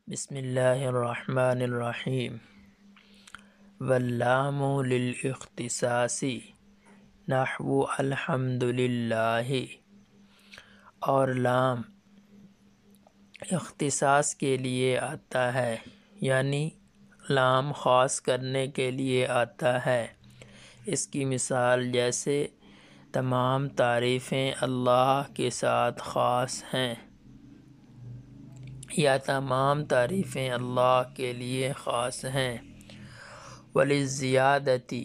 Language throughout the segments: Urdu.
بسم اللہ الرحمن الرحیم واللام للاختصاص نحو الحمد للہ، اور لام اختصاص کے لیے آتا ہے، یعنی لام خاص کرنے کے لیے آتا ہے۔ اس کی مثال جیسے تمام تعریفیں اللہ کے ساتھ خاص ہیں، یا تمام تعریفیں اللہ کے لیے خاص ہیں۔ وللزیادتی،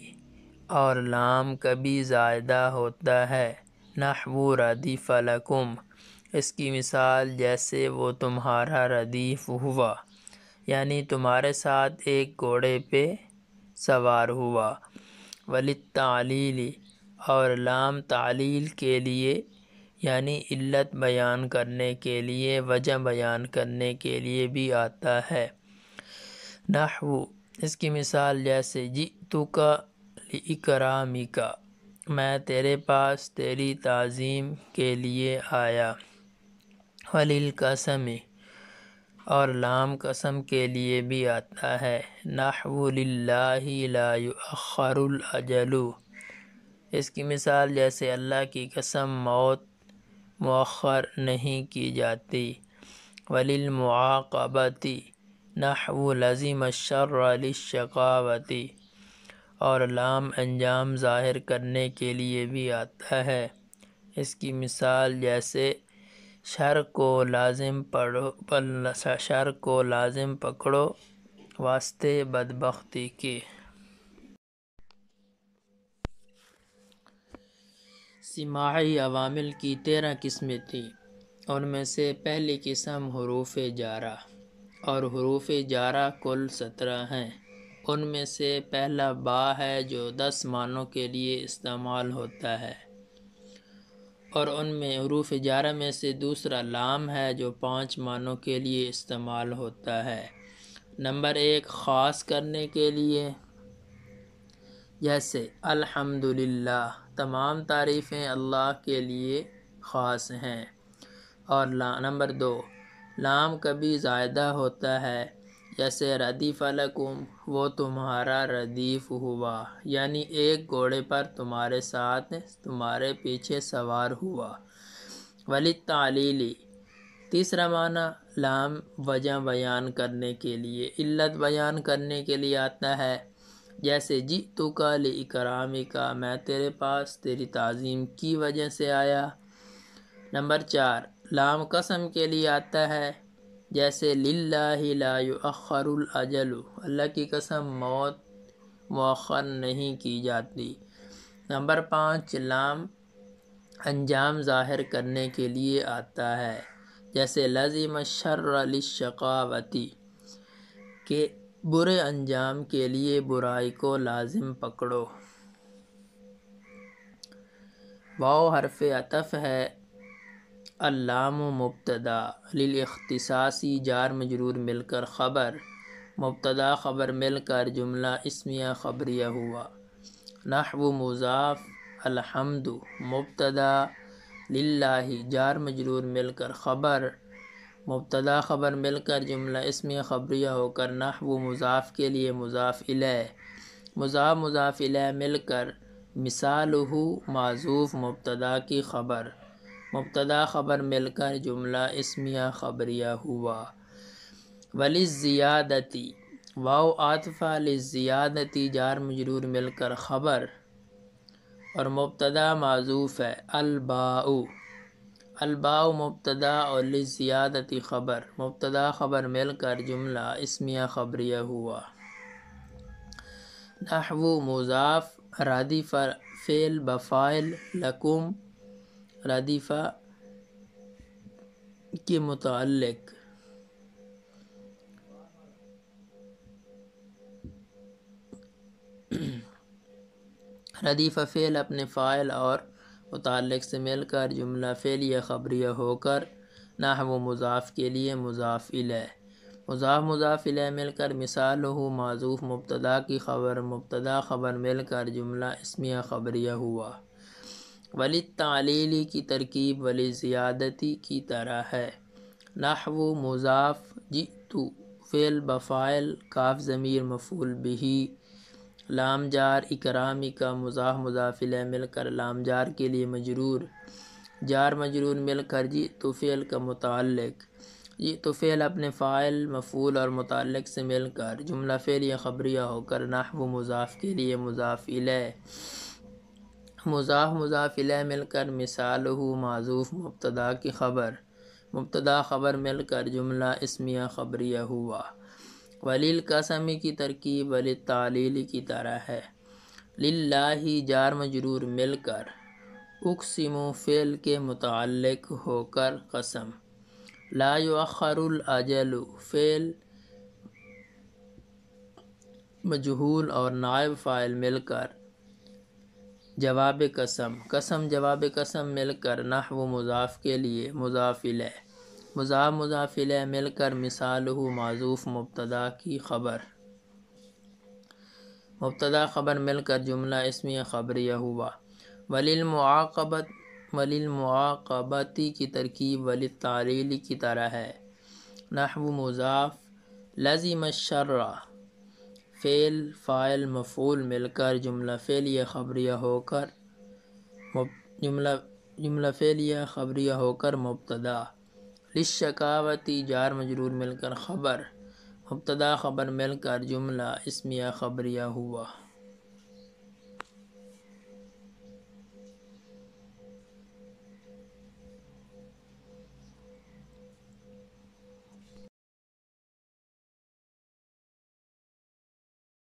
اور لام کبھی زائدہ ہوتا ہے، نحو ردیف لکم، اس کی مثال جیسے وہ تمہارا ردیف ہوا، یعنی تمہارے ساتھ ایک گھوڑے پہ سوار ہوا۔ وللتعلیل، اور لام تعلیل کے لیے، یعنی علت بیان کرنے کے لیے، وجہ بیان کرنے کے لیے بھی آتا ہے۔ نحو، اس کی مثال جیسے جئتک لإکرامک، میں تیرے پاس تیری تعظیم کے لیے آیا۔ وللقسم، اور لام قسم کے لیے بھی آتا ہے، نحو للہ لا یؤخر الاجل، اس کی مثال جیسے اللہ کی قسم موت مؤخر نہیں کی جاتی۔ وللمعاقبۃ، نحو لزم الشر للشقاوۃ، اور لام انجام ظاہر کرنے کے لیے بھی آتا ہے۔ اس کی مثال جیسے شر کو لازم پکڑو واسطے بدبختی کے۔ سماعی عوامل کی 13 قسمیں تھیں، ان میں سے پہلی قسم حروف جارہ، اور حروف جارہ کل 17 ہیں۔ ان میں سے پہلا با ہے جو 10 معنوں کے لیے استعمال ہوتا ہے، اور ان میں حروف جارہ میں سے دوسرا لام ہے جو 5 معنوں کے لیے استعمال ہوتا ہے۔ نمبر 1، خاص کرنے کے لیے، جیسے الحمدللہ، تمام تعریفیں اللہ کے لیے خاص ہیں۔ اور نمبر 2، لام کبھی زائدہ ہوتا ہے، جیسے ردیف لکم، وہ تمہارا ردیف ہوا، یعنی ایک گھوڑے پر تمہارے ساتھ تمہارے پیچھے سوار ہوا۔ وللتعلیل، تیسرا معنی لام وجہ بیان کرنے کے لیے، علت بیان کرنے کے لیے آتا ہے، جیسے جئتک لإکرامک، میں تیرے پاس تیری تعظیم کی وجہ سے آیا۔ نمبر 4، لام قسم کے لیے آتا ہے، جیسے للہ لا یؤخر الاجل، اللہ کی قسم موت مؤخر نہیں کی جاتی۔ نمبر 5، لام انجام ظاہر کرنے کے لیے آتا ہے، جیسے لزم الشر للشقاوۃ، کہ برے انجام کے لیے برائی کو لازم پکڑو۔ واو حرف عطف ہے، اللام مبتدا، للاختصاص جار مجرور مل کر خبر، مبتدا خبر مل کر جملہ اسمیہ خبریہ ہوا۔ نحو مضاف، الحمد مبتدا، للہ جار مجرور مل کر خبر، مبتدا خبر مل کر جملہ اسمیہ خبریہ ہو کر نحو مضاف کے لیے مضاف الیہ، مضاف الیہ مل کر مثالہ معذوف مبتدا کی خبر، مبتدا خبر مل کر جملہ اسمیہ خبریہ ہوا۔ وللزیادتی، واو عاطفہ للزیادتی جار مجرور مل کر خبر، اور مبتدا معذوف ہے الباء، الباء مبتدا اور للزیادتی خبر، مبتدا خبر مل کر جملہ اسمیہ خبریہ ہوا۔ نحو مضاف ردیف فعل بفاعل لکم، ردیفہ کے متعلق، ردیفہ فعل اپنے فاعل اور متعلق سے مل کر جملہ فعلیہ خبریہ ہو کر نحو مضاف کے لیے مضاف الیہ، مضاف الیہ مل کر مثالہ معذوف مبتدا کی خبر، مبتدا خبر مل کر جملہ اسمیہ خبریہ ہوا۔ وللتعلیل کی ترکیب وللزیادتی کی طرح ہے، نحو مضاف جئت فعل بفاعل کاف ضمیر مفعول به، لام جار اکرامی کا مضاف مضاف الیہ مل کر لام جار کے لیے مجرور، جار مجرور مل کر جئت فعل کا متعلق، جئت فعل اپنے فاعل مفعول اور متعلق سے مل کر جملہ فعلیہ خبریہ ہو کر نحو مضاف کے لیے مضاف الیہ، مضاف مضاف الیہ مل کر مثالہ معذوف مبتدا کی خبر، مبتدا خبر مل کر جملہ اسمیہ خبریہ ہوا۔ وللقسم کی ترکیب وللتعلیل کی طرح ہے، للہ جار مجرور مل کر اقسم فعل کے متعلق ہو کر قسم، لا یؤخر الاجل فعل مجہول اور نائب فاعل مل کر جواب قسم، قسم جواب قسم مل کر نحو مضاف کے لیے مضاف الیہ، مضاف مضاف الیہ مل کر مثالہ معذوف مبتدا کی خبر، مبتدا خبر مل کر جملہ اسمیہ خبریہ ہوا۔ وللمعاقبتی کی ترکیب وللتعلیل کی طرح ہے، نحو مضاف لزم الشر فعل فاعل مفعول مل کر جملہ فعلیہ خبریہ ہو کر جملہ فعلیہ خبریہ ہو کر مبتدا، للشکاوتی جار مجرور مل کر خبر، مبتدا خبر مل کر جملہ اسمیہ خبریہ ہوا۔